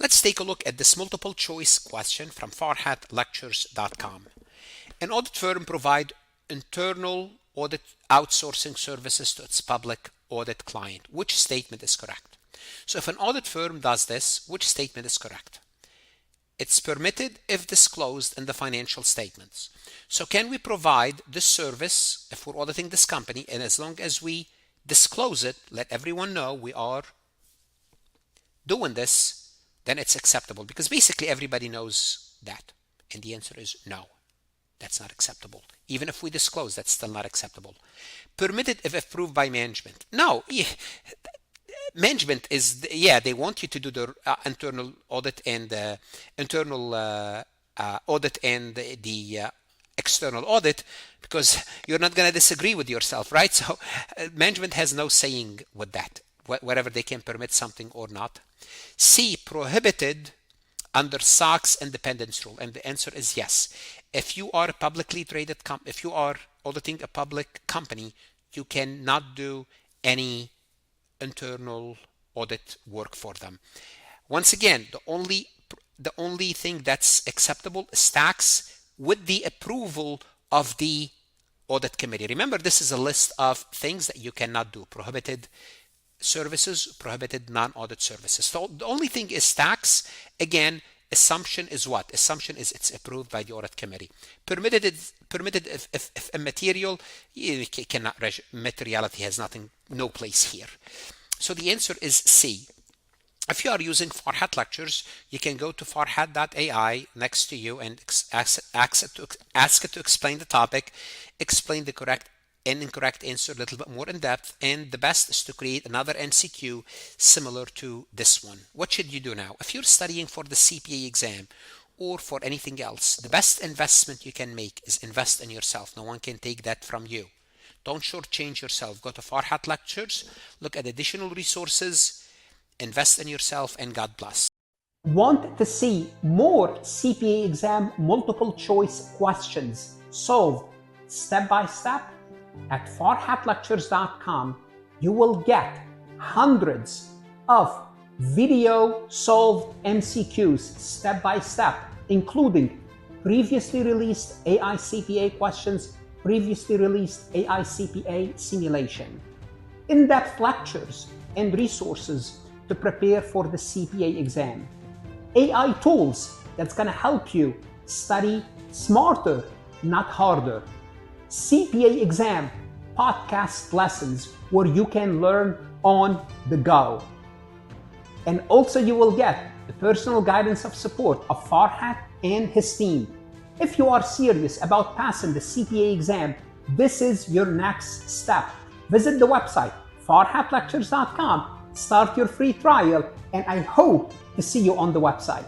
Let's take a look at this multiple choice question from farhatlectures.com. An audit firm provides internal audit outsourcing services to its public audit client. Which statement is correct? So if an audit firm does this, which statement is correct? It's permitted if disclosed in the financial statements. So can we provide this service if we're auditing this company, and as long as we disclose it, let everyone know we are doing this, then it's acceptable, because basically everybody knows that. And the answer is no, that's not acceptable. Even if we disclose, that's still not acceptable. Permitted if approved by management. No, management is, they want you to do the internal audit and the external audit, because you're not going to disagree with yourself, right? So management has no saying with that, whether they can permit something or not. C, prohibited under SOX independence rule, and the answer is yes. If you are a publicly traded if you are auditing a public company, you cannot do any internal audit work for them. Once again, the only thing that's acceptable is tax with the approval of the audit committee. Remember, this is a list of things that you cannot do: prohibited services, prohibited non-audit services. So the only thing is tax. Again, assumption is what? Assumption is it's approved by the audit committee. Permitted if a material, you cannot, materiality has no place here. So the answer is C. If you are using Farhat Lectures, you can go to farhat.ai next to you and ask it to explain the topic, explain the correct and incorrect answer a little bit more in depth, and the best is to create another MCQ similar to this one. What should you do now? If you're studying for the CPA exam or for anything else, the best investment you can make is invest in yourself. No one can take that from you. Don't shortchange yourself. Go to Farhat Lectures, look at additional resources, invest in yourself, and God bless. Want to see more CPA exam multiple choice questions solved step by step? At farhatlectures.com, you will get hundreds of video solved MCQs step by step, including previously released AI CPA questions, previously released AI CPA simulation, in-depth lectures and resources to prepare for the CPA exam, AI tools that's going to help you study smarter, not harder, CPA exam podcast lessons where you can learn on the go. And also you will get the personal guidance of support of Farhat and his team. If you are serious about passing the CPA exam, this is your next step. Visit the website farhatlectures.com, start your free trial, and I hope to see you on the website.